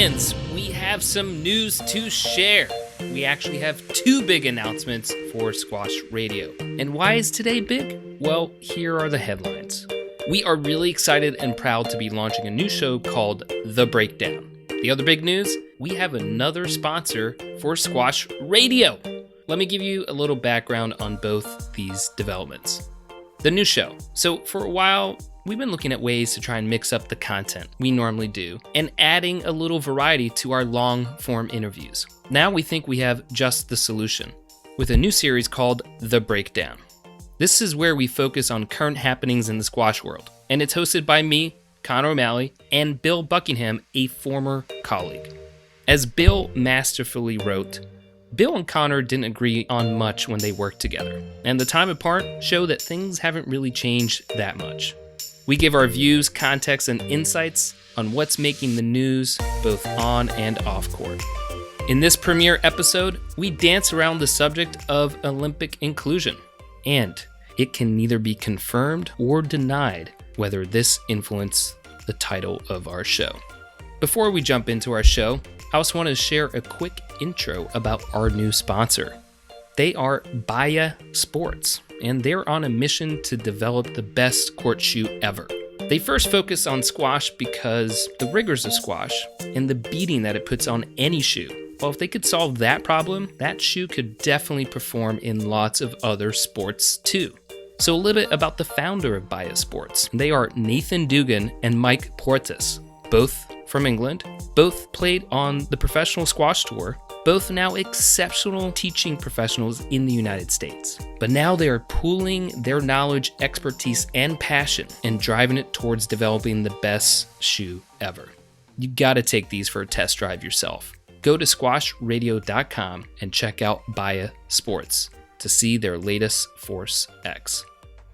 fans, we have some news to share. We actually have two big announcements for Squash Radio. And why is today big? Well, here are the headlines. We are really excited and proud to be launching a new show called The Breakdown. The other big news, we have another sponsor for Squash Radio. Let me give you a little background on both these developments. The new show. So for a while, we've been looking at ways to try and mix up the content we normally do and adding a little variety to our long-form interviews. Now we think we have just the solution with a new series called The Breakdown. This is where we focus on current happenings in the squash world, and it's hosted by me, Conor O'Malley, and Bill Buckingham, a former colleague. As Bill masterfully wrote, Bill and Conor didn't agree on much when they worked together, and the time apart show that things haven't really changed that much. We give our views, context, and insights on what's making the news both on and off court. In this premiere episode, we dance around the subject of Olympic inclusion, and it can neither be confirmed or denied whether this influenced the title of our show. Before we jump into our show, I also want to share a quick intro about our new sponsor. They are Baya Sports, and they're on a mission to develop the best court shoe ever. They first focus on squash because the rigors of squash and the beating that it puts on any shoe. Well, if they could solve that problem, that shoe could definitely perform in lots of other sports too. So a little bit about the founder of Baya Sports. They are Nathan Dugan and Mike Portas, both from England, both played on the professional squash tour, both now exceptional teaching professionals in the United States. But now they are pooling their knowledge, expertise, and passion and driving it towards developing the best shoe ever. You gotta take these for a test drive yourself. Go to squashradio.com and check out Baya Sports to see their latest Force X.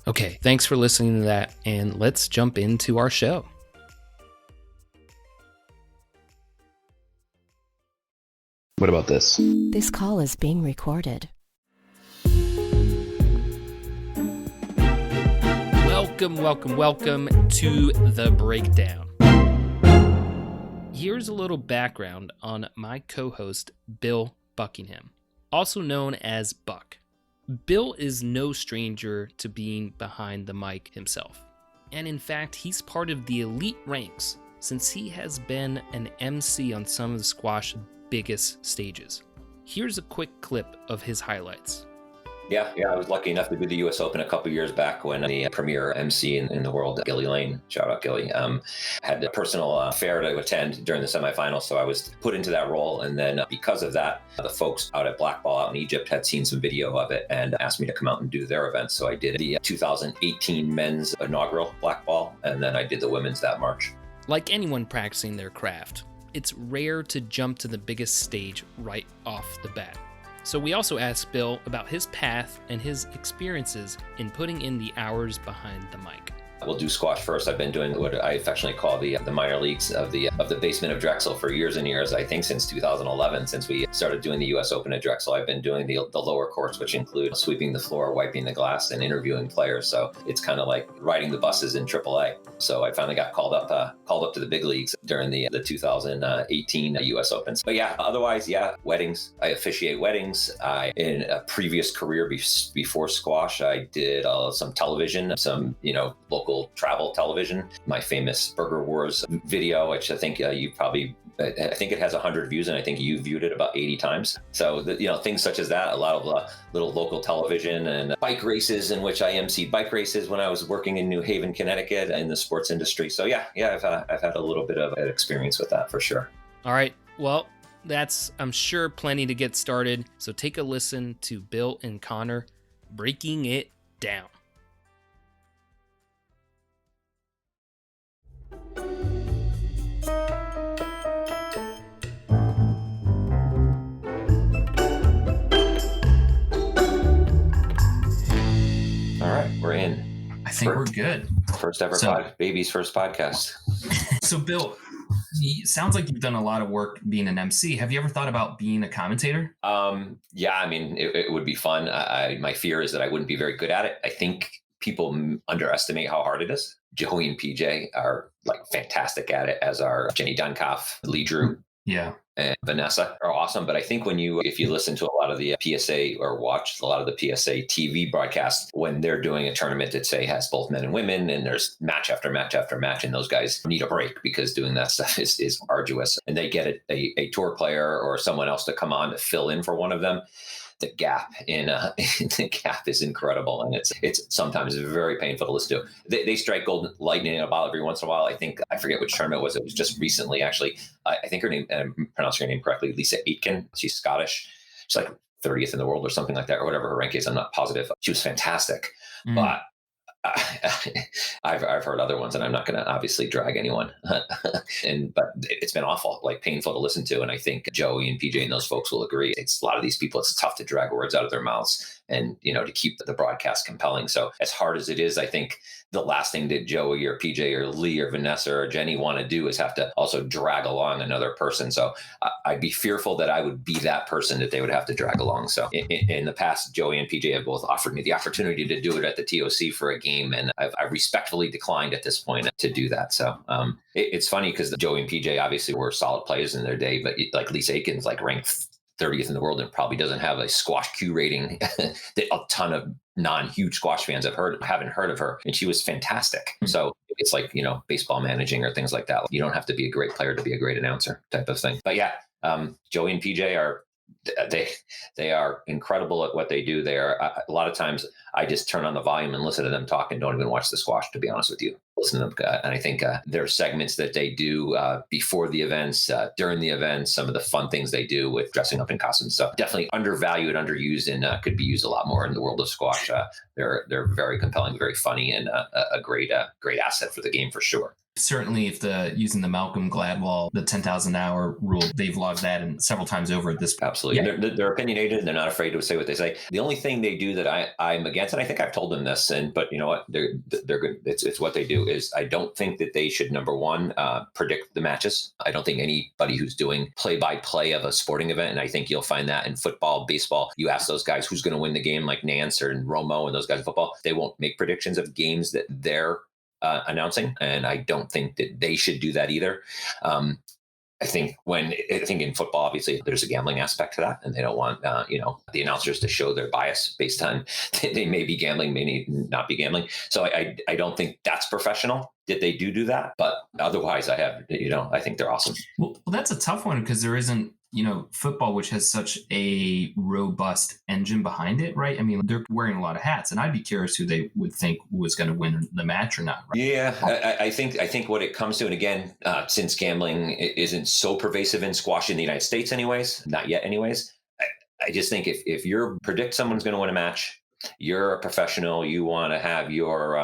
Okay, thanks for listening to that, and let's jump into our show. What about this? This call is being recorded. Welcome to The Breakdown. Here's a little background on my co-host, Bill Buckingham, also known as Buck. Bill is no stranger to being behind the mic himself. And in fact, he's part of the elite ranks since he has been an MC on some of the squash biggest stages. Here's a quick clip of his highlights. Yeah, I was lucky enough to do the U.S. Open a couple years back when the premier MC in the world, Gilly Lane, shout out Gilly, had a personal fare to attend during the semifinals. So I was put into that role. And then because of that, the folks out at Black Ball out in Egypt had seen some video of it and asked me to come out and do their event. So I did the 2018 men's inaugural Black Ball, and then I did the women's that March. Like anyone practicing their craft, it's rare to jump to the biggest stage right off the bat. So we also asked Bill about his path and his experiences in putting in the hours behind the mic. We'll do squash first. I've been doing what I affectionately call the minor leagues of the basement of Drexel for years and years. I think since 2011, since we started doing the U.S. Open at Drexel, I've been doing the lower courts, which include sweeping the floor, wiping the glass, and interviewing players. So it's kind of like riding the buses in AAA. So I finally got called up to the big leagues during the 2018 U.S. Opens. But yeah, otherwise, weddings. I officiate weddings. In a previous career before squash, I did some television, some local travel television. My famous Burger Wars video, which I think I think it has 100 views, and I think you viewed it about 80 times. So things such as that, a lot of little local television and bike races, in which I emceed bike races when I was working in New Haven, Connecticut, in the sports industry. So I've had a little bit of experience with that for sure. All right, well, that's, I'm sure, plenty to get started. So take a listen to Bill and Conor breaking it down. All right, we're in. I think we're good. First ever baby's first podcast. So Bill, it sounds like you've done a lot of work being an MC. Have you ever thought about being a commentator? Yeah, I mean, it would be fun. My fear is that I wouldn't be very good at it. I think people underestimate how hard it is. Joey and PJ are like fantastic at it, as are Jenny Dunkoff, Lee Drew. Yeah. and Vanessa are awesome. But I think if you listen to a lot of the PSA or watch a lot of the PSA TV broadcasts, when they're doing a tournament that say has both men and women, and there's match after match after match, and those guys need a break because doing that stuff is arduous, and they get a tour player or someone else to come on to fill in for one of them. The gap in the gap is incredible, and it's sometimes very painful to listen to. They strike gold lightning in a bottle every once in a while. I forget which tournament it was. It was just recently, actually. I think her name, and I'm pronouncing her name correctly, Lisa Aitken. She's Scottish. She's like 30th in the world or something like that, or whatever her rank is. I'm not positive. She was fantastic, but I've heard other ones, and I'm not going to obviously drag anyone. But it's been awful, like painful to listen to. And I think Joey and PJ and those folks will agree. It's a lot of these people. It's tough to drag words out of their mouths, and to keep the broadcast compelling. So as hard as it is, I think the last thing that Joey or PJ or Lee or Vanessa or Jenny want to do is have to also drag along another person. So I'd be fearful that I would be that person that they would have to drag along. So in the past, Joey and PJ have both offered me the opportunity to do it at the TOC for a game, and I've respectfully declined at this point to do that. So it's funny because Joey and PJ obviously were solid players in their day, but like Lisa Aiken's like ranked 30th in the world and probably doesn't have a squash Q rating that a ton of non-huge squash fans haven't heard of her, and she was fantastic. So it's like baseball managing or things like that. You don't have to be a great player to be a great announcer, type of thing. But yeah, Joey and PJ are they are incredible at what they do. They are a lot of times I just turn on the volume and listen to them talk and don't even watch the squash, to be honest with you. Listen to them, and I think there are segments that they do before the events, during the events, some of the fun things they do with dressing up in costumes stuff. Definitely undervalued, underused, and could be used a lot more in the world of squash. They're very compelling, very funny, and a great asset for the game for sure. Certainly, if using the Malcolm Gladwell, the 10,000 hour rule, they've logged that and several times over at this point. Absolutely. Yeah. They're opinionated. They're not afraid to say what they say. The only thing they do that I'm against, and I think I've told them this, but you know what, they're good. It's what they do is I don't think that they should, number one, predict the matches. I don't think anybody who's doing play-by-play of a sporting event, and I think you'll find that in football, baseball, you ask those guys who's going to win the game, like Nance or Romo and those guys in football, they won't make predictions of games that they're announcing, and I don't think that they should do that either. I think in football, obviously, there's a gambling aspect to that, and they don't want the announcers to show their bias based on they may be gambling, may not be gambling. So I don't think that's professional that they do that. But otherwise, I think they're awesome. Well, that's a tough one because there isn't football, which has such a robust engine behind it, right? I mean, they're wearing a lot of hats, and I'd be curious who they would think was going to win the match or not. Right? Yeah, I think what it comes to, and again, since gambling isn't so pervasive in squash in the United States, anyways, not yet, anyways. I just think if you predict someone's going to win a match, you're a professional. You want to have your,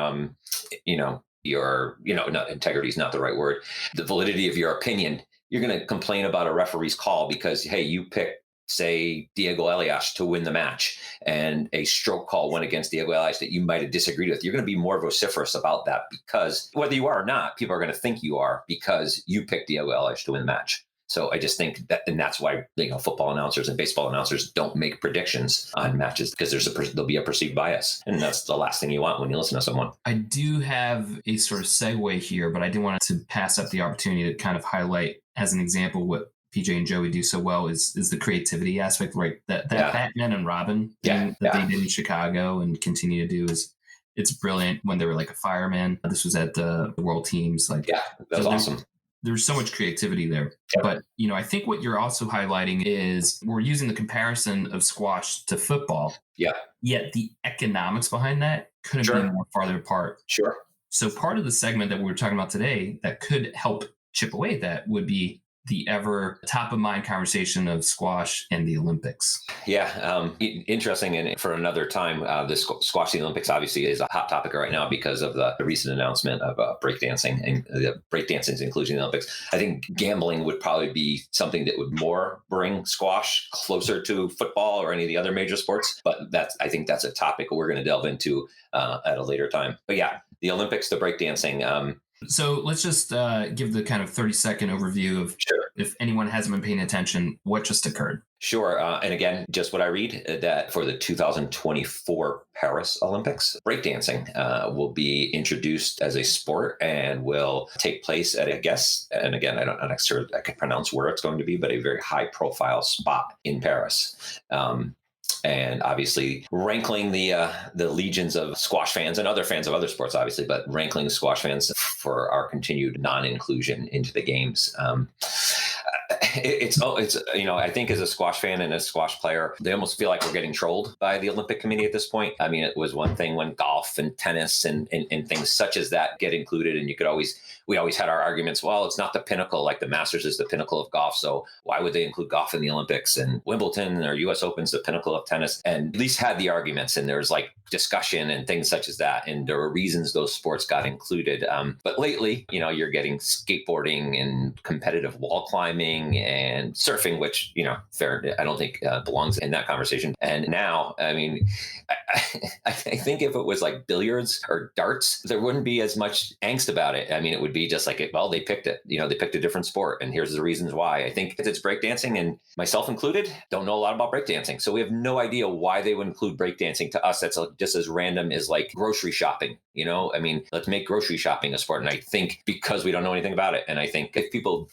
not integrity is not the right word. The validity of your opinion. You're going to complain about a referee's call because, hey, you picked, say, Diego Elias to win the match, and a stroke call went against Diego Elias that you might have disagreed with. You're going to be more vociferous about that because whether you are or not, people are going to think you are because you picked Diego Elias to win the match. So I just think that, and that's why football announcers and baseball announcers don't make predictions on matches because there'll be a perceived bias, and that's the last thing you want when you listen to someone. I do have a sort of segue here, but I didn't want to pass up the opportunity to kind of highlight as an example what PJ and Joey do so well is the creativity aspect, right? That Batman and Robin thing that they did in Chicago and continue to do it's brilliant. When they were like a fireman, this was at the World Teams. That was awesome. There's so much creativity there. Yeah. But, I think what you're also highlighting is we're using the comparison of squash to football. Yeah. Yet the economics behind that couldn't be more farther apart. Sure. So part of the segment that we were talking about today that could help chip away at that would be the ever top of mind conversation of squash and the Olympics. Yeah, interesting. And for another time, the squash the Olympics obviously is a hot topic right now because of the recent announcement of breakdancing and the breakdancing's inclusion in the Olympics. I think gambling would probably be something that would more bring squash closer to football or any of the other major sports. But I think that's a topic we're going to delve into at a later time. But yeah, the Olympics, the breakdancing. So let's just give the kind of 30-second overview of, Sure. if anyone hasn't been paying attention, what just occurred. Sure. And again, just what I read that for the 2024 Paris Olympics, breakdancing will be introduced as a sport and will take place at, I guess, and again, I'm not sure I can pronounce where it's going to be, but a very high profile spot in Paris. And obviously rankling the legions of squash fans and other fans of other sports, obviously, but rankling squash fans for our continued non-inclusion into the games. It's I think as a squash fan and a squash player, they almost feel like we're getting trolled by the Olympic Committee at this point. I mean, it was one thing when golf and tennis and things such as that get included, and we always had our arguments. Well, it's not the pinnacle, like the Masters is the pinnacle of golf, so why would they include golf in the Olympics? And Wimbledon or U.S. Open's the pinnacle of tennis, and at least had the arguments, and there's like discussion and things such as that, and there were reasons those sports got included. But lately, you're getting skateboarding and competitive wall climbing and surfing, which fair, I don't think belongs in that conversation. And now, I mean, I think if it was like billiards or darts, there wouldn't be as much angst about it. I mean, it would be just like, well, they picked it. They picked a different sport, and here's the reasons why. I think it's breakdancing, and myself included, don't know a lot about breakdancing, so we have no idea why they would include breakdancing. To us, that's just as random as like grocery shopping. I mean, let's make grocery shopping a sport. And I think because we don't know anything about it, and I think if people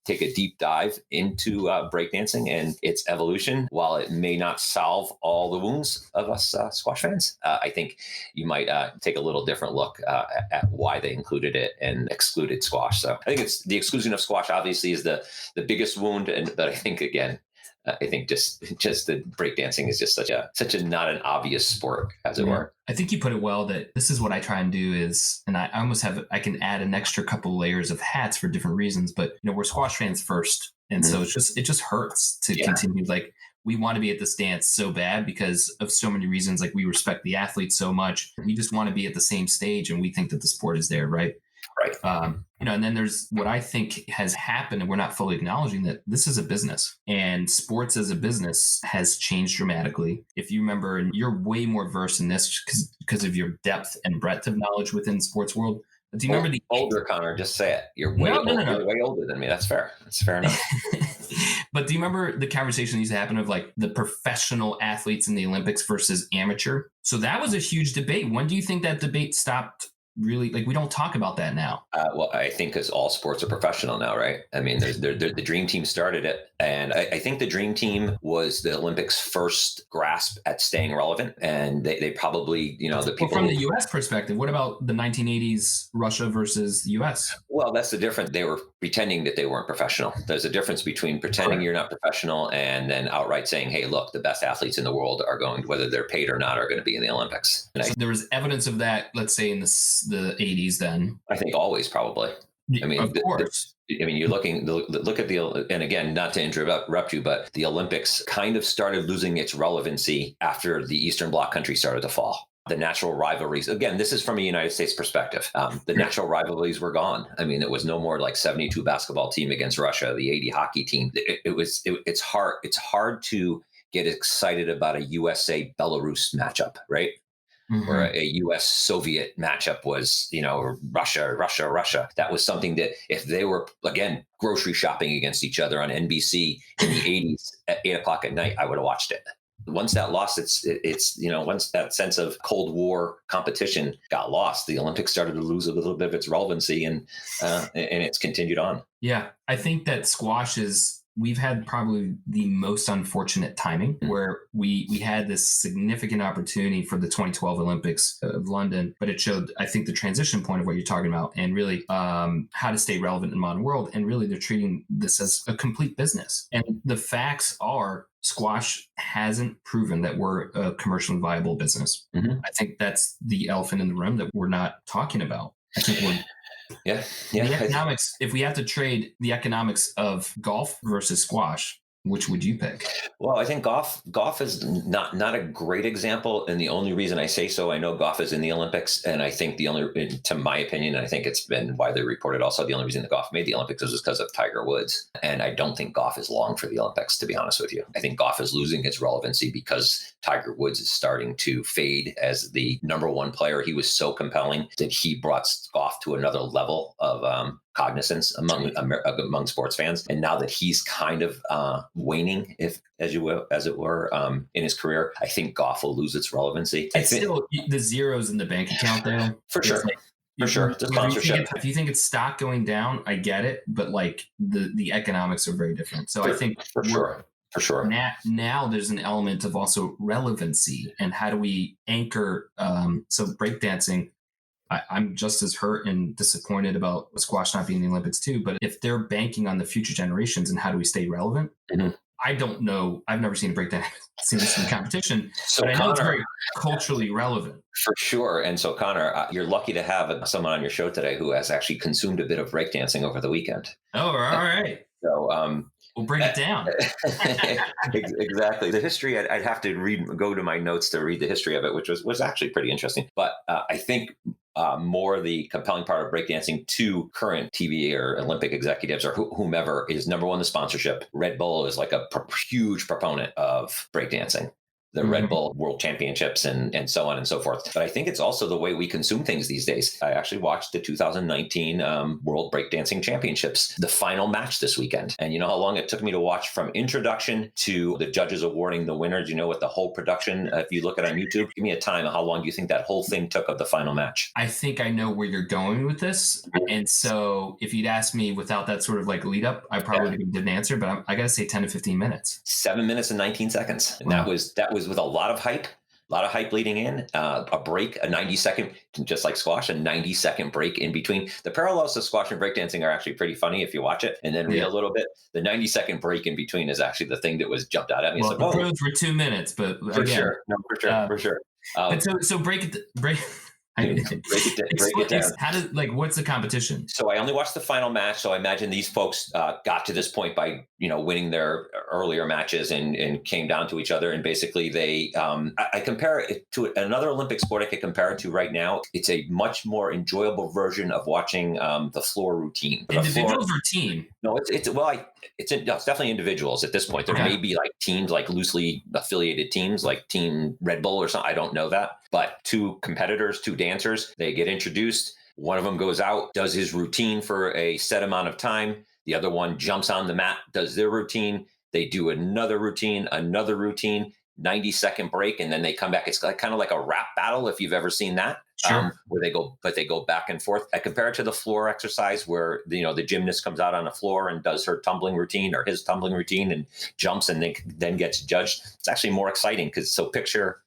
take a deep dive into breakdancing and its evolution, while it may not solve all the wounds of us squash fans, I think you might take a little different look at why they included it and excluded squash. So I think it's the exclusion of squash obviously is the biggest wound, but I think again, I think just the breakdancing is just such a not an obvious sport, as it were. I think you put it well that this is what I try and do is, and I almost I can add an extra couple layers of hats for different reasons, but we're squash fans first. And so it just hurts to continue. Like, we want to be at this dance so bad because of so many reasons. Like, we respect the athletes so much. We just want to be at the same stage, and we think that the sport is there. Right. Right. And then there's what I think has happened, and we're not fully acknowledging that this is a business, and sports as a business has changed dramatically. If you remember, and you're way more versed in this because of your depth and breadth of knowledge within the sports world. Do you remember the older Connor? Just say it. You're way older. No. You're way older than me. That's fair. That's fair enough. But do you remember the conversation that used to happen of like the professional athletes in the Olympics versus amateur? So that was a huge debate. When do you think that debate stopped? Really, like, we don't talk about that now. Well, I think because all sports are professional now, right? I mean, the Dream Team started it. And I think the Dream Team was the Olympics' first grasp at staying relevant. And they probably, the people. Well, from the U.S. perspective, what about the 1980s Russia versus the U.S.? Well, that's the difference. They were pretending that they weren't professional. There's a difference between pretending you're not professional and then outright saying, hey, look, the best athletes in the world are going, whether they're paid or not, are going to be in the Olympics. And so there was evidence of that, let's say, in the 80s then. I think always, probably. I mean, of course. You're look at and again, not to interrupt you, but the Olympics kind of started losing its relevancy after the Eastern Bloc countries started to fall. The natural rivalries, again, this is from a United States perspective. The natural rivalries were gone. I mean, it was no more like 72 basketball team against Russia, the 80 hockey team. It's hard to get excited about a USA Belarus matchup, right? Mm-hmm. Or a U.S. Soviet matchup was, Russia. That was something that if they were, again, grocery shopping against each other on NBC in the 80s at 8:00 at night, I would have watched it. Once that lost once that sense of Cold War competition got lost, the Olympics started to lose a little bit of its relevancy, and it's continued on. Yeah, I think that squash we've had probably the most unfortunate timing where we had this significant opportunity for the 2012 Olympics of London, but it showed, I think, the transition point of what you're talking about and really how to stay relevant in the modern world. And really they're treating this as a complete business. And the facts are squash hasn't proven that we're a commercially viable business. Mm-hmm. I think that's the elephant in the room that we're not talking about. I think we're Yeah. The economics, if we have to trade the economics of golf versus squash, which would you pick? Well, I think golf is not a great example, and the only reason I say so, I know golf is in the Olympics, and I think to my opinion, and I think it's been widely reported also, the only reason that golf made the Olympics was because of Tiger Woods, and I don't think golf is long for the Olympics, to be honest with you. I think golf is losing its relevancy because Tiger Woods is starting to fade as the number one player. He was so compelling that he brought golf to another level of cognizance among sports fans, and now that he's kind of waning, as it were, in his career, I think golf will lose its relevancy. It's still the zeros in the bank account, though. For sure. For sure. The sponsorship. If you think it's stock going down, I get it, but like the economics are very different. So I think for sure. Now there's an element of also relevancy, and how do we anchor? So breakdancing, I'm just as hurt and disappointed about squash not being in the Olympics too. But if they're banking on the future generations, and how do we stay relevant? Mm-hmm. I don't know. I've never seen a breakdance in competition, but I know it's very culturally relevant. For sure. And so, Connor, you're lucky to have someone on your show today who has actually consumed a bit of breakdancing over the weekend. Oh, all right. So we'll break it down. Exactly. The history, I'd have to go to my notes to read the history of it, which was actually pretty interesting. But I think more the compelling part of breakdancing to current TV or Olympic executives or whomever is, number one, the sponsorship. Red Bull is like a huge proponent of breakdancing. The Red Bull World Championships and so on and so forth. But I think it's also the way we consume things these days. I actually watched the 2019 World Breakdancing Championships, the final match this weekend. And you know how long it took me to watch from introduction to the judges awarding the winners? You know what the whole production, if you look at it on YouTube, give me a time. How long do you think that whole thing took of the final match? I think I know where you're going with this. And so if you'd asked me without that sort of like lead up, I probably didn't answer, but I got to say 10 to 15 minutes. 7 minutes and 19 seconds. And that was with a lot of hype leading in, a break, a 90-second, just like squash, a 90-second break in between. The parallels to squash and breakdancing are actually pretty funny if you watch it and then read a little bit. The 90-second break in between is actually the thing that was jumped out at me. Well, the pros were 2 minutes, but for sure. No, for sure. So break it down. How what's the competition? So I only watched the final match. So I imagine these folks got to this point by, winning their earlier matches and came down to each other. And basically they, I compare it to another Olympic sport I could compare it to right now. It's a much more enjoyable version of watching the floor routine. Individuals or team? No, it's definitely individuals at this point. There may be like teams, like loosely affiliated teams, like Team Red Bull or something. I don't know that. But two competitors, two dancers, they get introduced. One of them goes out, does his routine for a set amount of time. The other one jumps on the mat, does their routine. They do another routine, 90-second break, and then they come back. It's kind of like a rap battle, if you've ever seen that, where they go back and forth. I compare it to the floor exercise where, the gymnast comes out on the floor and does her tumbling routine or his tumbling routine and jumps and then gets judged. It's actually more exciting so picture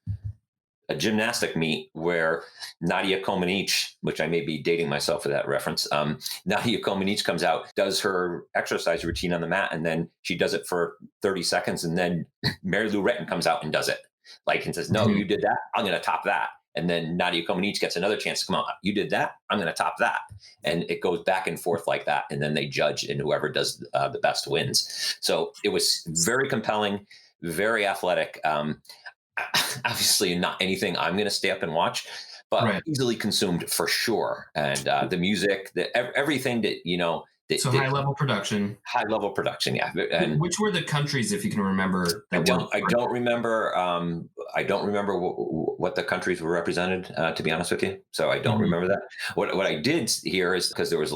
a gymnastic meet where Nadia Comaneci, which I may be dating myself for that reference, Nadia Comaneci comes out, does her exercise routine on the mat, and then she does it for 30 seconds, and then Mary Lou Retton comes out and does it, and says, no, you did that, I'm going to top that. And then Nadia Comaneci gets another chance to come out. You did that, I'm going to top that. And it goes back and forth like that, and then they judge, and whoever does the best wins. So it was very compelling, very athletic. Obviously not anything I'm going to stay up and watch, but easily consumed for sure. And the music, everything that, high level production. High level production, yeah. And which were the countries, if you can remember? I don't remember. I don't remember what the countries were represented. To be honest with you, so I don't remember that. What I did hear is, because there was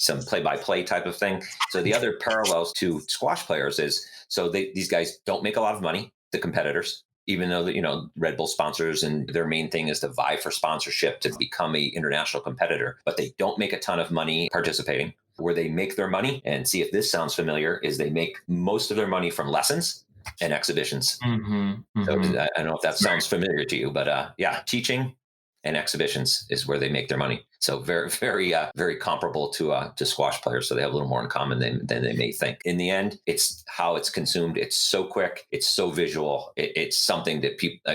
some play-by-play type of thing. So the other parallels to squash players is, these guys don't make a lot of money. The competitors. Even though Red Bull sponsors and their main thing is to vie for sponsorship to become an international competitor, but they don't make a ton of money participating. Where they make their money, and see if this sounds familiar, is they make most of their money from lessons and exhibitions. So I don't know if that sounds familiar to you, but teaching, and exhibitions is where they make their money. So very comparable to squash players. So they have a little more in common than they may think. In the end, it's how it's consumed. It's so quick. It's so visual. It's something that people,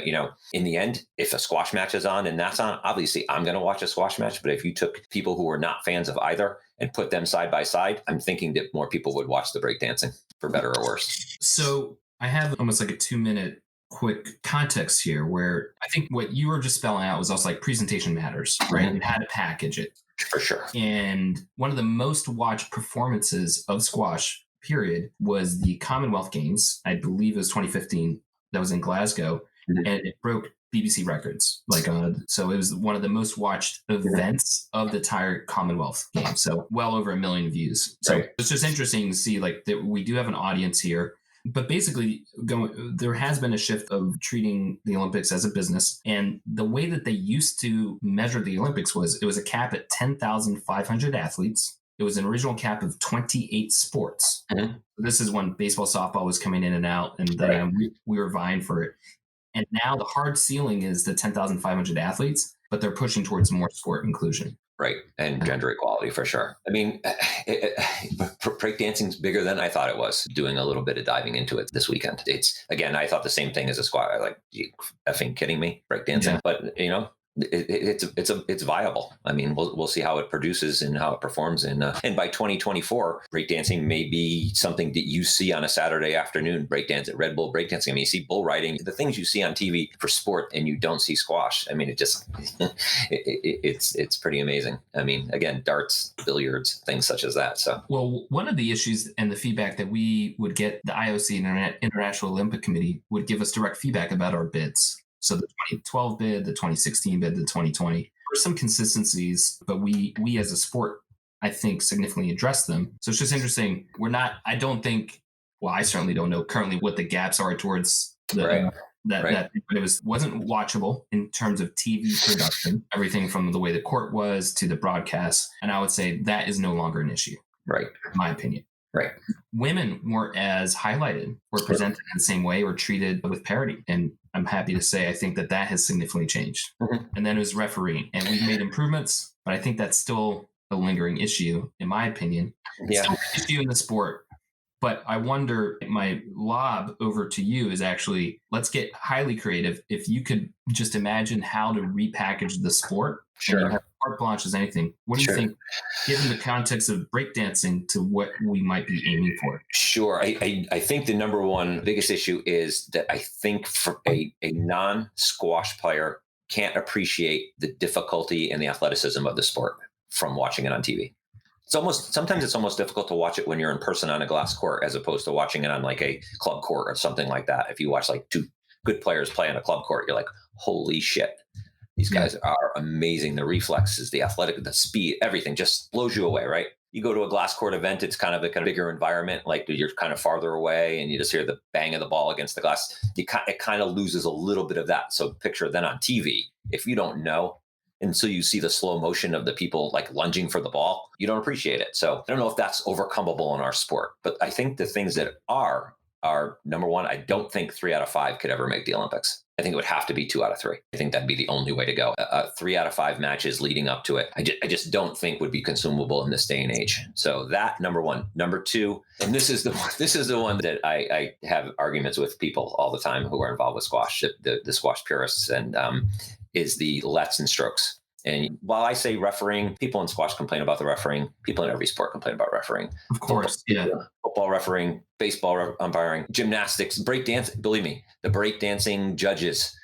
in the end, if a squash match is on and that's on, obviously I'm going to watch a squash match. But if you took people who are not fans of either and put them side by side, I'm thinking that more people would watch the breakdancing, for better or worse. So I have almost like a 2-minute quick context here where I think what you were just spelling out was also like presentation matters, right? And how to package it. For sure. And one of the most watched performances of squash, period, was the Commonwealth Games. I believe it was 2015. That was in Glasgow. And it broke BBC records. So it was one of the most watched events of the entire Commonwealth Games. So well over 1 million views. So it's just interesting to see like that we do have an audience here. But basically, there has been a shift of treating the Olympics as a business. And the way that they used to measure the Olympics was it was a cap at 10,500 athletes. It was an original cap of 28 sports. This is when baseball, softball was coming in and out, and we were vying for it. And now the hard ceiling is the 10,500 athletes, but they're pushing towards more sport inclusion. Right. And gender equality for sure. I mean, breakdancing's bigger than I thought it was. Doing a little bit of diving into it this weekend. It's, again, I thought the same thing as a squat. I like, you effing kidding me? Breakdancing. Yeah. But, it's viable. I mean, we'll see how it produces and how it performs. And by 2024, breakdancing may be something that you see on a Saturday afternoon. Breakdance at Red Bull breakdancing. I mean, you see bull riding, the things you see on TV for sport, and you don't see squash. I mean, it just it's pretty amazing. I mean, again, darts, billiards, things such as that. So, well, one of the issues and the feedback that we would get, the IOC, International Olympic Committee, would give us direct feedback about our bids. So the 2012 bid, the 2016 bid, the 2020, there were some consistencies, but we as a sport, I think, significantly addressed them. So it's just interesting. I certainly don't know currently what the gaps are towards that it wasn't watchable in terms of TV production, everything from the way the court was to the broadcast. And I would say that is no longer an issue. Right. In my opinion. Right. Women weren't as highlighted or presented in the same way or treated with parity. And I'm happy to say I think that has significantly changed. And then it was refereeing. And we've made improvements, but I think that's still a lingering issue, in my opinion. It's still an issue in the sport. But I wonder, my lob over to you is actually, let's get highly creative. If you could just imagine how to repackage the sport. Sure. And you have carte blanche as anything. What do you think, given the context of breakdancing, to what we might be aiming for? Sure. I think the number one biggest issue is that I think for a non-squash player can't appreciate the difficulty and the athleticism of the sport from watching it on TV. Sometimes it's almost difficult to watch it when you're in person on a glass court as opposed to watching it on like a club court or something like that. If you watch like two good players play on a club court, you're like, holy shit. These guys are amazing. The reflexes, the athletic, the speed, everything just blows you away, right? You go to a glass court event, it's kind of a bigger environment, like you're kind of farther away and you just hear the bang of the ball against the glass. It kind of loses a little bit of that. So picture then on TV, if you don't know, and so you see the slow motion of the people like lunging for the ball, you don't appreciate it. So I don't know if that's overcomeable in our sport, but I think the things that are number one, I don't think 3 out of 5 could ever make the Olympics. I think it would have to be 2 out of 3. I think that'd be the only way to go. 3 out of 5 matches leading up to it, I just don't think would be consumable in this day and age. So that, number one. Number two, and this is the one that I have arguments with people all the time who are involved with squash, the squash purists, and is the lets and strokes. And while I say refereeing, people in squash complain about the refereeing. People in every sport complain about refereeing. Of course, Football refereeing, baseball umpiring, gymnastics, breakdance. Believe me, the breakdancing judges,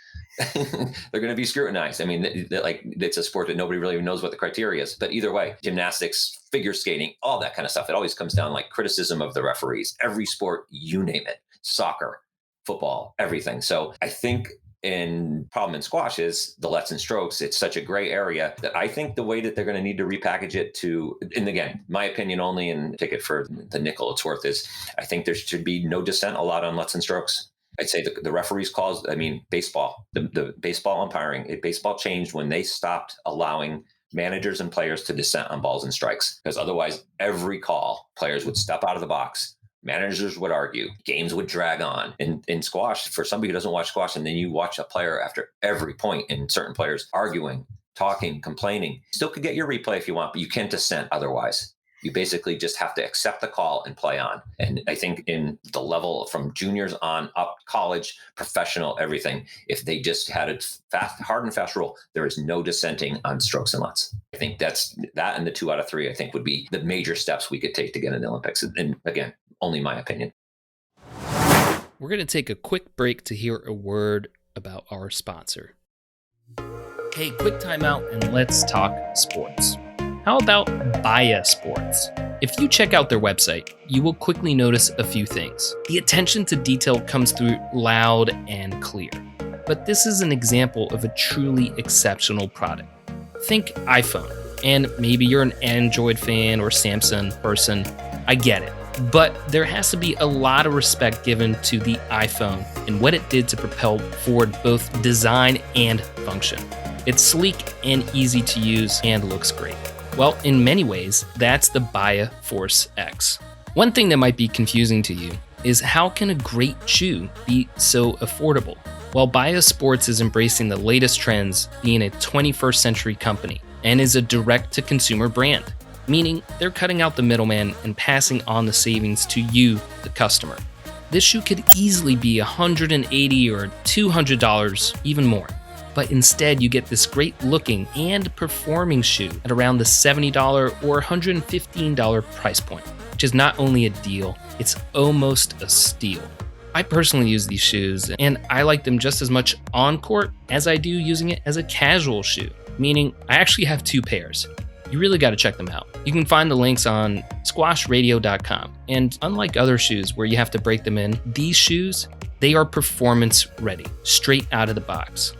they're going to be scrutinized. I mean, it's a sport that nobody really knows what the criteria is. But either way, gymnastics, figure skating, all that kind of stuff. It always comes down like criticism of the referees. Every sport, you name it, soccer, football, everything. So I think problem in squash is the lets and strokes. It's such a gray area that I think the way that they're going to need to repackage it and again, my opinion only, and take it for the nickel it's worth, is I think there should be no dissent allowed on lets and strokes. I'd say the referees calls, baseball, the baseball umpiring, baseball changed when they stopped allowing managers and players to dissent on balls and strikes, because otherwise every call, players would step out of the box, Managers would argue. Games would drag on. In squash, for somebody who doesn't watch squash, and then you watch a player after every point, and certain players arguing, talking, complaining, still could get your replay if you want, but you can't dissent otherwise. You basically just have to accept the call and play on. And I think in the level from juniors on up, college, professional, everything, if they just had a hard and fast rule, there is no dissenting on strokes and lets. I think that and the 2 out of 3, I think, would be the major steps we could take to get in the Olympics. And again, only my opinion. We're going to take a quick break to hear a word about our sponsor. Hey, quick timeout and let's talk sports. How about Baya Sports? If you check out their website, you will quickly notice a few things. The attention to detail comes through loud and clear. But this is an example of a truly exceptional product. Think iPhone, and maybe you're an Android fan or Samsung person. I get it. But there has to be a lot of respect given to the iPhone and what it did to propel forward both design and function. It's sleek and easy to use and looks great. Well, in many ways, that's the Baya Force X. One thing that might be confusing to you is how can a great shoe be so affordable? Well, Baya Sports is embracing the latest trends, being a 21st century company, and is a direct-to-consumer brand, meaning they're cutting out the middleman and passing on the savings to you, the customer. This shoe could easily be $180 or $200, even more. But instead, you get this great looking and performing shoe at around the $70 or $115 price point, which is not only a deal, it's almost a steal. I personally use these shoes, and I like them just as much on court as I do using it as a casual shoe, meaning I actually have 2 pairs. You really got to check them out. You can find the links on squashradio.com. And unlike other shoes where you have to break them in, these shoes, they are performance ready, straight out of the box.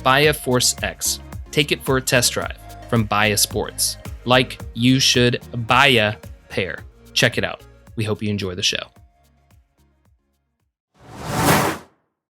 Baya Force X. Take it for a test drive from Baya Sports. Like you should buy a pair. Check it out. We hope you enjoy the show.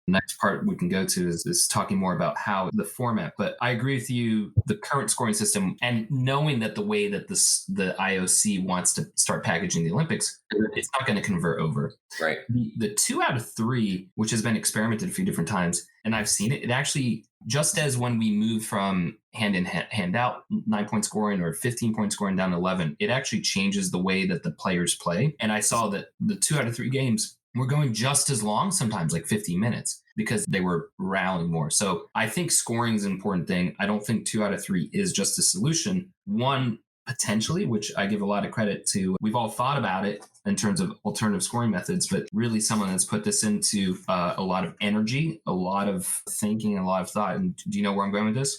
The next part we can go to is talking more about how the format. But I agree with you, the current scoring system, and knowing that the way that the IOC wants to start packaging the Olympics, it's not going to convert over. Right. The 2 out of 3, which has been experimented a few different times, and I've seen it, it actually, just as when we moved from hand in, hand out, 9-point scoring or 15-point scoring down to 11, it actually changes the way that the players play. And I saw that the 2 out of 3 games were going just as long, sometimes like 15 minutes, because they were rallying more. So I think scoring is an important thing. I don't think 2 out of 3 is just a solution. One, potentially, which I give a lot of credit to. We've all thought about it in terms of alternative scoring methods, but really someone that's put this into a lot of energy, a lot of thinking, a lot of thought. And do you know where I'm going with this?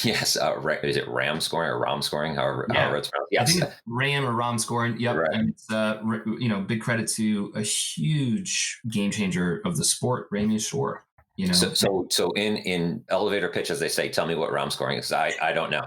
Yes. Is it RAM scoring or ROM scoring? However it's pronounced. Yes. I think it's RAM or ROM scoring. Yep. Right. And it's, big credit to a huge game changer of the sport, Ramy Shore. So in elevator pitch, as they say, tell me what ROM scoring is. I don't know.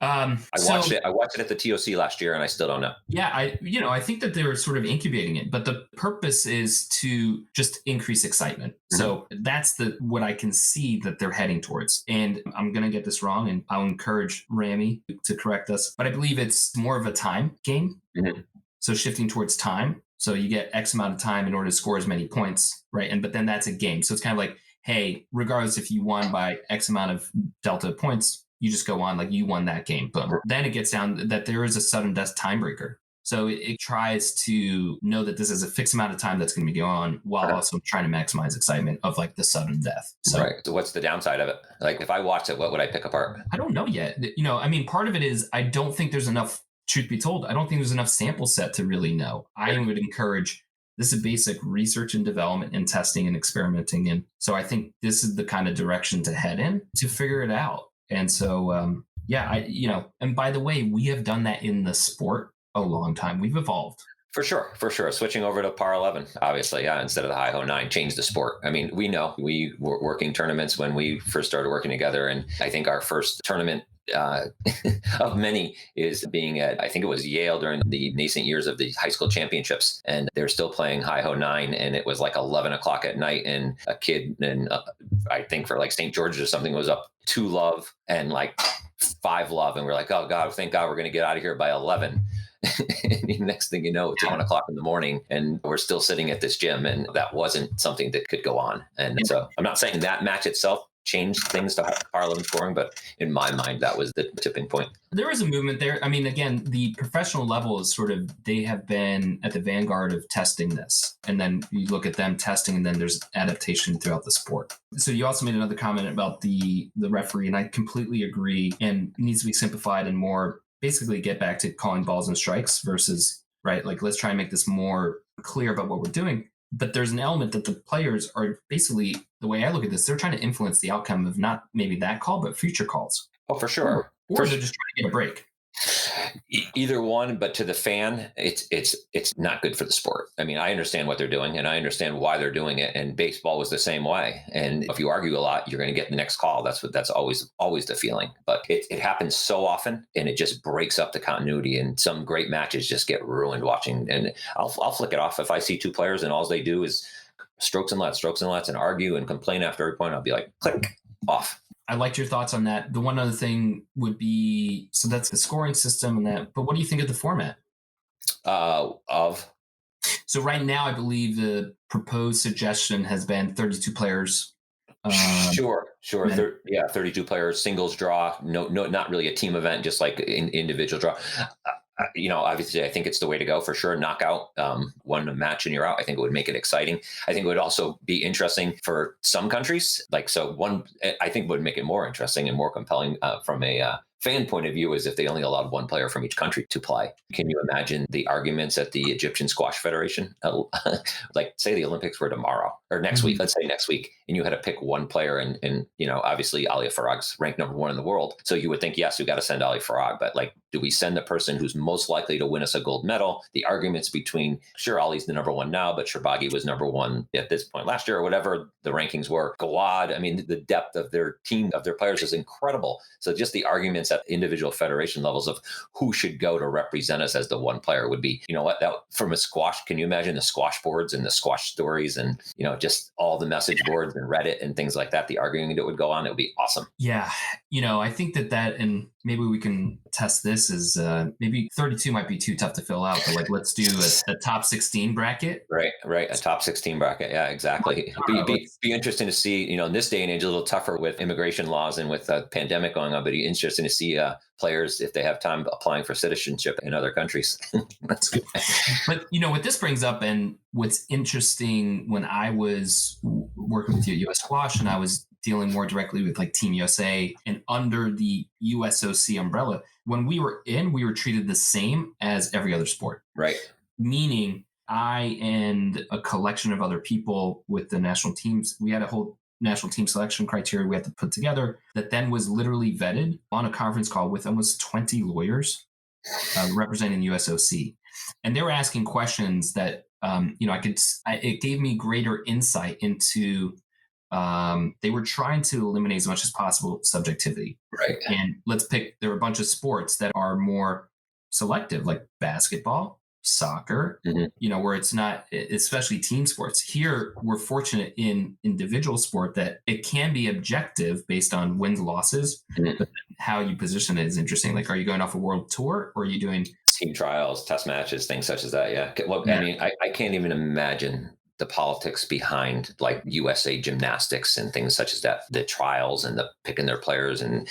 I watched it at the TOC last year, and I still don't know. Yeah, I think that they're sort of incubating it, but the purpose is to just increase excitement. Mm-hmm. So that's what I can see that they're heading towards. And I'm gonna get this wrong, and I'll encourage Ramy to correct us. But I believe it's more of a time game. Mm-hmm. So shifting towards time. So you get X amount of time in order to score as many points, right? But then that's a game. So it's kind of like, hey, regardless if you won by X amount of delta points, you just go on like you won that game. Boom. Then it gets down that there is a sudden death tiebreaker. So it tries to know that this is a fixed amount of time that's going to be going on while also trying to maximize excitement of like the sudden death. So, right. So what's the downside of it? Like if I watched it, what would I pick apart? I don't know yet. Part of it is I don't think there's enough, truth be told, I don't think there's enough sample set to really know. I would encourage, this is basic research and development and testing and experimenting in. So I think this is the kind of direction to head in to figure it out. And so, and by the way, we have done that in the sport a long time. We've evolved. For sure. Switching over to par 11, obviously, instead of the high ho 9, changed the sport. I mean, we know we were working tournaments when we first started working together. And I think our first tournament of many is being at, I think it was Yale during the nascent years of the high school championships. And they're still playing high ho 9. And it was like 11 o'clock at night. And a kid, and I think for like St. George's or something, was up 2 love and like 5 love. And we're like, oh God, thank God we're going to get out of here by 11. And next thing you know, it's 1 o'clock in the morning and we're still sitting at this gym, and that wasn't something that could go on. And so I'm not saying that match itself changed things to Harlem scoring, but in my mind, that was the tipping point. There is a movement there. I mean, again, the professional level is sort of, they have been at the vanguard of testing this. And then you look at them testing, and then there's adaptation throughout the sport. So you also made another comment about the referee, and I completely agree, and it needs to be simplified and more basically get back to calling balls and strikes versus, right, like let's try and make this more clear about what we're doing. But there's an element that the players are basically, the way I look at this, they're trying to influence the outcome of not maybe that call, but future calls. Oh, for sure. Or they're just trying to get a break. Either one, but to the fan, it's not good for the sport. I mean, I understand what they're doing, and I understand why they're doing it. And baseball was the same way. And if you argue a lot, you're going to get the next call. That's always the feeling. But it happens so often, and it just breaks up the continuity. And some great matches just get ruined watching. And I'll flick it off if I see two players and all they do is strokes and lets, and argue and complain after every point. I'll be like, click, off. I liked your thoughts on that. The one other thing would be, so that's the scoring system and that, but what do you think of the format? So right now, I believe the proposed suggestion has been 32 players. Sure. 32 players, singles draw. No, not really a team event, just like individual draw. Obviously, I think it's the way to go for sure. Knockout, one match and you're out. I think it would make it exciting. I think it would also be interesting for some countries. I think would make it more interesting and more compelling from a fan point of view is if they only allowed one player from each country to play. Can you imagine the arguments at the Egyptian Squash Federation? Like say the Olympics were tomorrow or next week, let's say next week, and you had to pick one player and obviously Ali Farag's ranked number 1 in the world. So you would think, yes, we got to send Ali Farag, but like, do we send the person who's most likely to win us a gold medal? The arguments between, sure, Ali's the number 1 now, but Sharbagi was number 1 at this point last year or whatever the rankings were. Gawad, I mean, the depth of their team, of their players is incredible. So just the arguments at individual federation levels of who should go to represent us as the one player would be, that from a squash, can you imagine the squash boards and the squash stories and, just all the message boards and Reddit and things like that, the arguing that would go on, it would be awesome. Yeah. I think that, and maybe we can test this is maybe 32 might be too tough to fill out, but like, let's do a top 16 bracket. Right. A top 16 bracket. Yeah, exactly. Be interesting to see, in this day and age, a little tougher with immigration laws and with the pandemic going on, but be interesting to see players, if they have time, applying for citizenship in other countries. That's good. But, what this brings up, and what's interesting, when I was working with you at US Squash and I was dealing more directly with like Team USA and under the USOC umbrella, when we were treated the same as every other sport. Right. Meaning I and a collection of other people with the national teams, we had a whole national team selection criteria we had to put together that then was literally vetted on a conference call with almost 20 lawyers representing USOC. And they were asking questions that, it gave me greater insight into, they were trying to eliminate as much as possible subjectivity. Right. And there are a bunch of sports that are more selective, like basketball, soccer, where it's not, especially team sports. Here, we're fortunate in individual sport that it can be objective based on wins, losses, but how you position it is interesting. Like, are you going off a world tour or are you doing team trials, test matches, things such as that? Yeah. Well, yeah. I mean, I can't even imagine the politics behind like USA Gymnastics and things such as that, the trials and the picking their players, and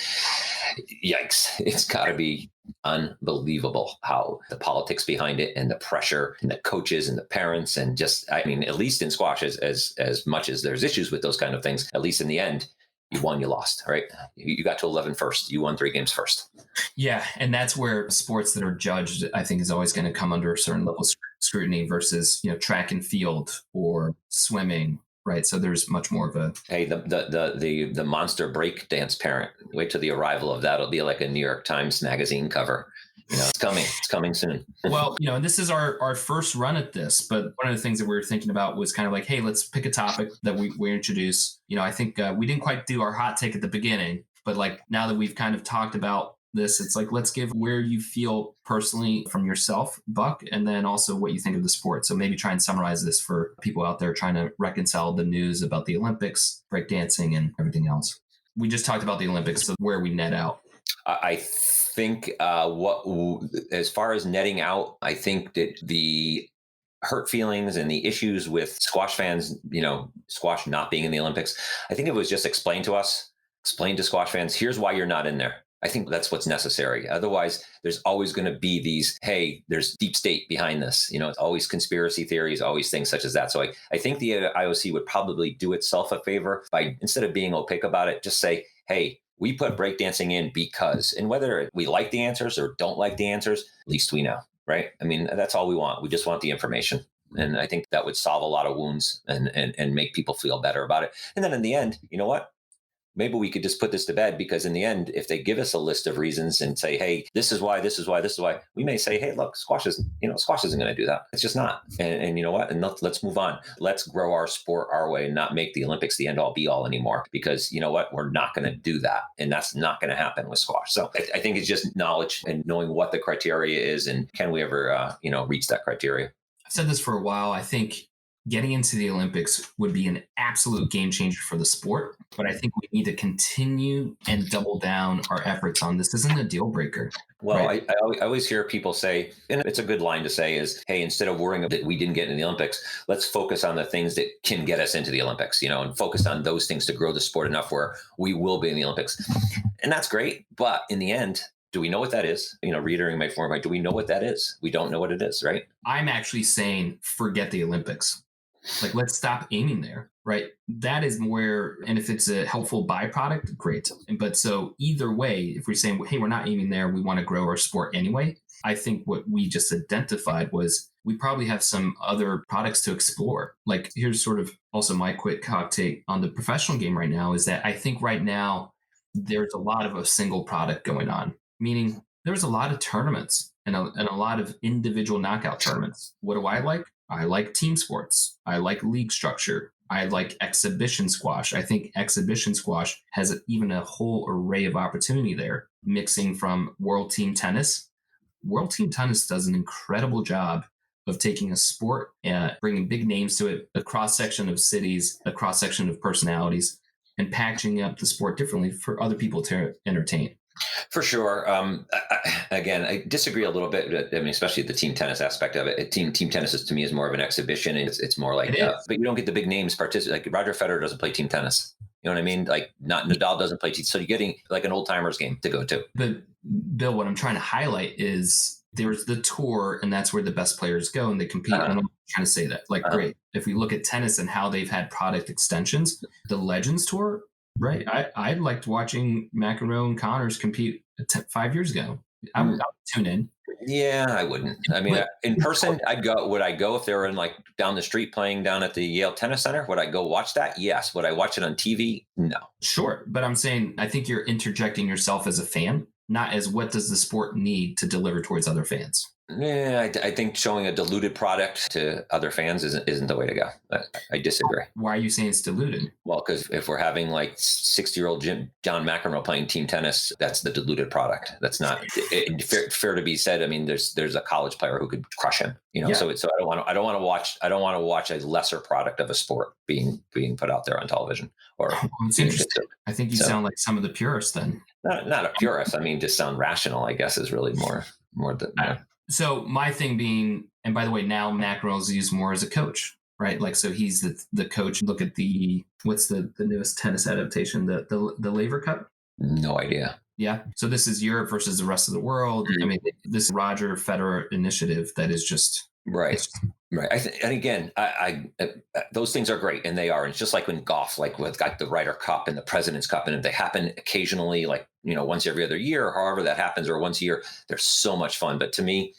yikes, it's got to be unbelievable how the politics behind it and the pressure and the coaches and the parents and just, I mean, at least in squash, as much as there's issues with those kind of things, at least in the end, you won, you lost, right? You got to 11 first. You won 3 games first. Yeah. And that's where sports that are judged, I think, is always going to come under a certain level of scrutiny versus, track and field or swimming, right? So there's much more of a... Hey, the monster break dance parent, wait till the arrival of that. It'll be like a New York Times magazine cover. It's coming soon. Well, and this is our first run at this, but one of the things that we were thinking about was kind of like, hey, let's pick a topic that we introduce. I think we didn't quite do our hot take at the beginning, but like now that we've kind of talked about this, it's like, let's give where you feel personally from yourself, Buck, and then also what you think of the sport. So maybe try and summarize this for people out there trying to reconcile the news about the Olympics, breakdancing, and everything else. We just talked about the Olympics, so where we net out. I think as far as netting out, I think that the hurt feelings and the issues with squash fans, squash not being in the Olympics, I think it was just explained to squash fans, here's why you're not in there. I think that's what's necessary. Otherwise, there's always going to be these, hey, there's deep state behind this. It's always conspiracy theories, always things such as that. So I think the IOC would probably do itself a favor by, instead of being opaque about it, just say, hey, we put breakdancing in because, and whether we like the answers or don't like the answers, at least we know, right? I mean, that's all we want. We just want the information. And I think that would solve a lot of wounds and make people feel better about it. And then in the end, you know what? Maybe we could just put this to bed, because in the end, if they give us a list of reasons and say, hey, this is why, this is why, this is why, we may say, hey, look, squash isn't going to do that. It's just not. And you know what? And let's move on. Let's grow our sport our way and not make the Olympics the end all be all anymore, because you know what? We're not going to do that. And that's not going to happen with squash. So I think it's just knowledge and knowing what the criteria is, and can we ever, reach that criteria? I've said this for a while. I think getting into the Olympics would be an absolute game changer for the sport, but I think we need to continue and double down our efforts on this. This isn't a deal breaker. Well, right? I always hear people say, and it's a good line to say, is, hey, instead of worrying that we didn't get into the Olympics, let's focus on the things that can get us into the Olympics, and focus on those things to grow the sport enough where we will be in the Olympics. And that's great. But in the end, do we know what that is? Reiterating my form, do we know what that is? We don't know what it is, right? I'm actually saying, forget the Olympics. Like, let's stop aiming there, right? That is where, and if it's a helpful byproduct, great. But so either way, if we're saying, hey, we're not aiming there, we want to grow our sport anyway, I think what we just identified was we probably have some other products to explore. Like, here's sort of also my quick hot take on the professional game right now, is that I think right now there's a lot of a single product going on, meaning there's a lot of tournaments and a lot of individual knockout tournaments. What do I like? I like team sports. I like league structure. I like exhibition squash. I think exhibition squash has even a whole array of opportunity there, mixing from world team tennis. World team tennis does an incredible job of taking a sport and bringing big names to it, a cross-section of cities, a cross-section of personalities, and packaging up the sport differently for other people to entertain. For sure. Again, I disagree a little bit. I mean, especially the team tennis aspect of it. Team tennis is, to me, is more of an exhibition. And it's more like, but you don't get the big names participate. Like Roger Federer doesn't play team tennis. You know what I mean? Like, not Nadal doesn't play team. So you're getting like an old timers game to go to. But Bill, what I'm trying to highlight is there's the tour, and that's where the best players go and they compete. And I'm trying to say that, like, great. If we look at tennis and how they've had product extensions, the Legends Tour. Right. I liked watching McEnroe and Connors compete 5 years ago. I would tune in. Yeah, I wouldn't. I mean, in person, I'd go. Would I go if they were in like down the street playing down at the Yale Tennis Center? Would I go watch that? Yes. Would I watch it on TV? No. Sure. But I'm saying, I think you're interjecting yourself as a fan, not as what does the sport need to deliver towards other fans. Yeah, I think showing a diluted product to other fans isn't the way to go. I disagree. Why are you saying it's diluted? Well, because if we're having like 60-year-old John McEnroe playing team tennis, that's the diluted product. That's not fair to be said. I mean, there's a college player who could crush him. Yeah. So I don't want to watch a lesser product of a sport being put out there on television. Or it's interesting. I think you sound like some of the purists then. Not a purist. I mean, just sound rational, I guess, is really more than. So my thing being, and by the way, now McEnroe's used more as a coach, right? Like, so he's the coach. Look at what's the newest tennis adaptation, the Laver Cup? No idea. Yeah. So this is Europe versus the rest of the world. I mean, this Roger Federer initiative that is just right. Right. And again, I those things are great, and they are. And it's just like when golf, like with got the Ryder Cup and the President's Cup, and if they happen occasionally, like once every other year, or however that happens, or once a year, they're so much fun. But to me,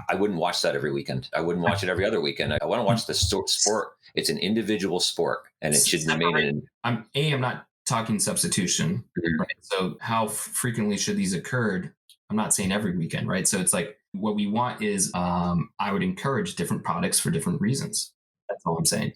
I wouldn't watch that every weekend. I wouldn't watch it every other weekend. I want to watch the sport. It's an individual sport, and it should remain in. I'm not talking substitution, right? So how frequently should these occur? I'm not saying every weekend, right? So it's like, what we want is, I would encourage different products for different reasons. That's all I'm saying.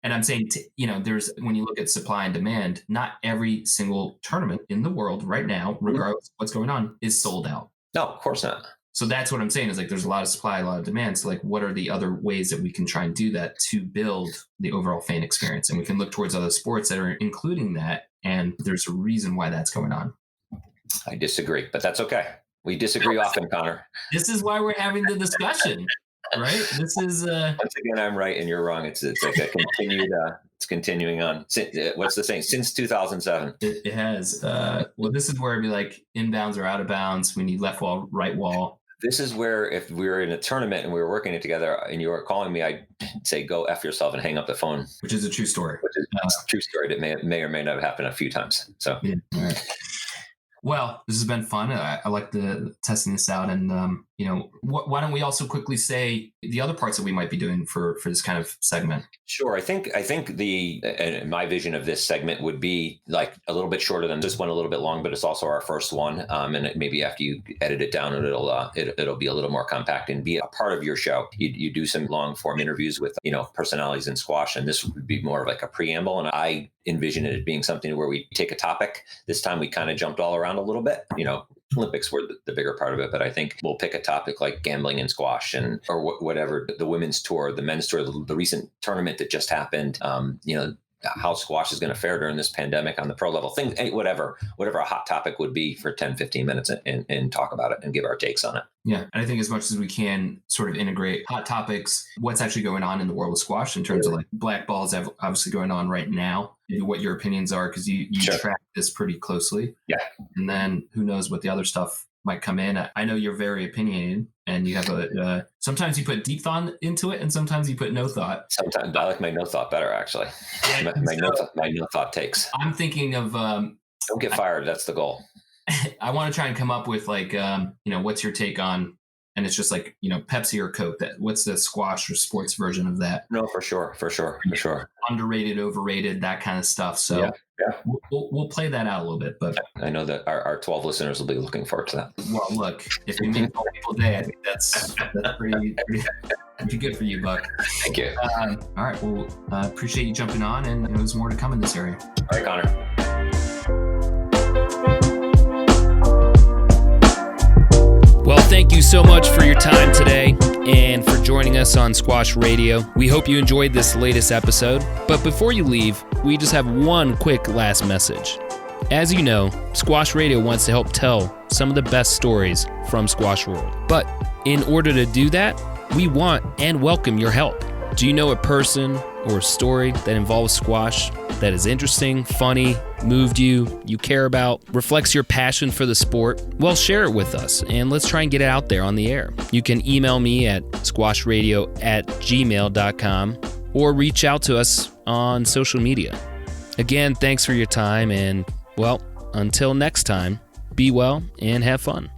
And I'm saying, there's, when you look at supply and demand, not every single tournament in the world right now, regardless of what's going on, is sold out. No, of course not. So that's what I'm saying is, like, there's a lot of supply, a lot of demand. So like, what are the other ways that we can try and do that to build the overall fan experience? And we can look towards other sports that are including that. And there's a reason why that's going on. I disagree, but that's okay. We disagree often, Connor. This is why we're having the discussion, right? This is once again, I'm right and you're wrong. It's like a continued. It's continuing on. What's the saying? Since 2007. It has. Well, this is where it'd be like inbounds or out of bounds. We need left wall, right wall. This is where if we were in a tournament and we were working it together and you were calling me, I'd say, go F yourself and hang up the phone. Which is a true story. Which is a true story that may or may not have happened a few times. So. Yeah. All right. Well, this has been fun. I like the testing this out. And, why don't we also quickly say the other parts that we might be doing for this kind of segment? Sure. I think my vision of this segment would be like a little bit shorter than this one, a little bit long, but it's also our first one. And maybe after you edit it down, it'll be a little more compact and be a part of your show. You do some long form interviews with, personalities in squash, and this would be more of like a preamble. And I envision it as being something where we take a topic. This time we kind of jumped all around a little bit, Olympics were the bigger part of it, but I think we'll pick a topic like gambling in squash or whatever, the women's tour, the men's tour, the recent tournament that just happened, how squash is going to fare during this pandemic on the pro level, things, whatever a hot topic would be for 10, 15 minutes and talk about it and give our takes on it. Yeah. And I think as much as we can sort of integrate hot topics, what's actually going on in the world of squash in terms of like black balls obviously going on right now, what your opinions are, because you Sure. track this pretty closely. Yeah. And then who knows what the other stuff might come in. I know you're very opinionated and you have sometimes you put deep thought into it and sometimes you put no thought. Sometimes I like my no thought better, actually. My no thought takes. I'm thinking of, don't get fired. That's the goal. I want to try and come up with like, what's your take on, and it's just like, Pepsi or Coke, what's the squash or sports version of that? No, for sure. Underrated, overrated, that kind of stuff. So yeah. We'll play that out a little bit, but I know that our 12 listeners will be looking forward to that. Well, look, if you make 12 people a day, I think that's pretty good for you, Buck. Thank you. All right. Well, appreciate you jumping on, and there's more to come in this area. All right, Connor. Well, thank you so much for your time today and for joining us on Squash Radio. We hope you enjoyed this latest episode. But before you leave, we just have one quick last message. As you know, Squash Radio wants to help tell some of the best stories from Squash World. But in order to do that, we want and welcome your help. Do you know a person or a story that involves squash that is interesting, funny, moved you, you care about, reflects your passion for the sport? Well, share it with us and let's try and get it out there on the air. You can email me at squashradio@gmail.com or reach out to us on social media. Again, thanks for your time and, well, until next time, be well and have fun.